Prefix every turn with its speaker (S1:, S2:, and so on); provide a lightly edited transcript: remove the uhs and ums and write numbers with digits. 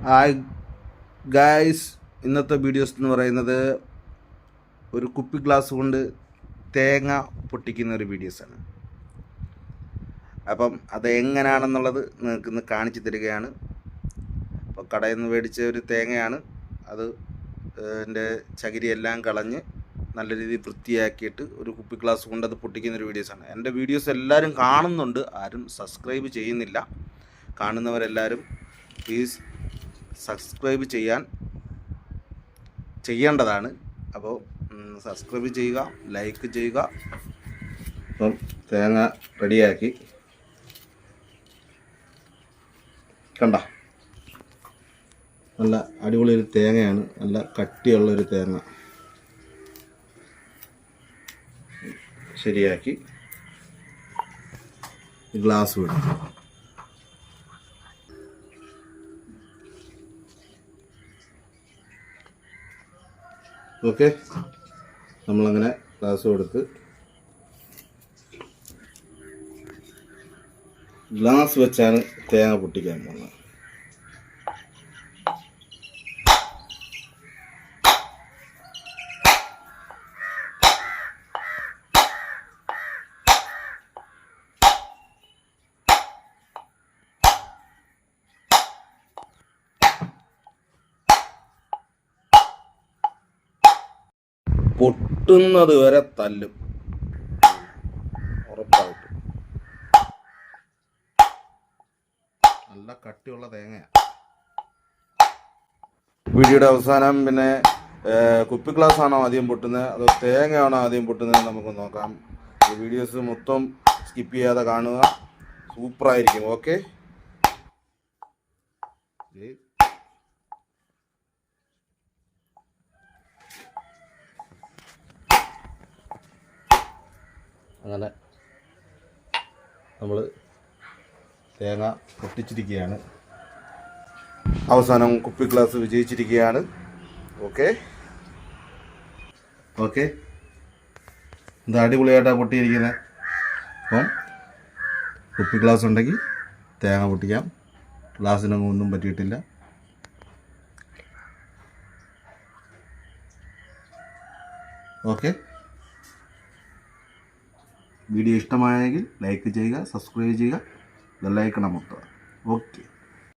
S1: Hi guys, ഇന്നത്തെ videos എന്ന് പറയുന്നത് ഒരു കുപ്പി ഗ്ലാസ് കൊണ്ട് തേങ്ങ പൊട്ടിക്കുന്ന ഒരു വീഡിയോസാണ്. അപ്പം അത് എങ്ങനെയാണെന്നുള്ളത് നിങ്ങൾക്ക് ഇന്ന് കാണിച്ചു തരികയാണ്. അപ്പോൾ കടയിൽ നിന്ന് മേടിച്ച ഒരു തേങ്ങയാണ്. അത് എൻ്റെ ചകിരിയെല്ലാം കളഞ്ഞ് നല്ല രീതിയിൽ വൃത്തിയാക്കിയിട്ട് ഒരു കുപ്പി ഗ്ലാസ് കൊണ്ട് അത് പൊട്ടിക്കുന്ന ഒരു വീഡിയോസാണ്. എൻ്റെ വീഡിയോസ് എല്ലാവരും കാണുന്നുണ്ട്, ആരും സബ്സ്ക്രൈബ് ചെയ്യുന്നില്ല. കാണുന്നവരെല്ലാവരും പ്ലീസ് സബ്സ്ക്രൈബ് ചെയ്യേണ്ടതാണ്. അപ്പോൾ സബ്സ്ക്രൈബ് ചെയ്യുക, ലൈക്ക് ചെയ്യുക. അപ്പം തേങ്ങ റെഡിയാക്കി കണ്ട, നല്ല അടിപൊളി ഒരു തേങ്ങയാണ്, നല്ല കട്ടിയുള്ളൊരു തേങ്ങ ശരിയാക്കി ഗ്ലാസ് വിടും. ഓക്കെ, നമ്മളങ്ങനെ ഗ്ലാസ് കൊടുത്ത് ഗ്ലാസ് വെച്ചാണ് തേങ്ങ പൊട്ടിക്കാൻ പോകുന്നത്. പൊട്ടുന്നത് വരെ തല്ലും, ഉറപ്പായിട്ടും. നല്ല കട്ടിയുള്ള തേങ്ങയാണ്. വീഡിയോയുടെ അവസാനം പിന്നെ കുപ്പി ഗ്ലാസ് ആണോ ആദ്യം പൊട്ടുന്നത് അതോ തേങ്ങയാണോ ആദ്യം പൊട്ടുന്നത് നമുക്ക് നോക്കാം. ഈ വീഡിയോസ് മൊത്തം സ്കിപ്പ് ചെയ്യാതെ കാണുക, സൂപ്പറായിരിക്കും. ഓക്കെ, അങ്ങനെ നമ്മൾ തേങ്ങ പൊട്ടിച്ചിരിക്കുകയാണ്. അവസാനം കുപ്പി ഗ്ലാസ് വിജയിച്ചിരിക്കുകയാണ്. ഓക്കെ ഓക്കെ, ഇത് അടിപൊളിയായിട്ടാണ് പൊട്ടിയിരിക്കുന്നത്. അപ്പം കുപ്പി ഗ്ലാസ് ഉണ്ടെങ്കിൽ തേങ്ങ പൊട്ടിക്കാം. ഗ്ലാസ്സിനൊന്നും ഒന്നും പറ്റിയിട്ടില്ല. ഓക്കെ, വീഡിയോ ഇഷ്ടമായെങ്കിൽ ലൈക്ക് ചെയ്യുക, സബ്സ്ക്രൈബ് ചെയ്യുക, ബെല്ലൈക്കൺ അമർത്തുക. ഓക്കെ.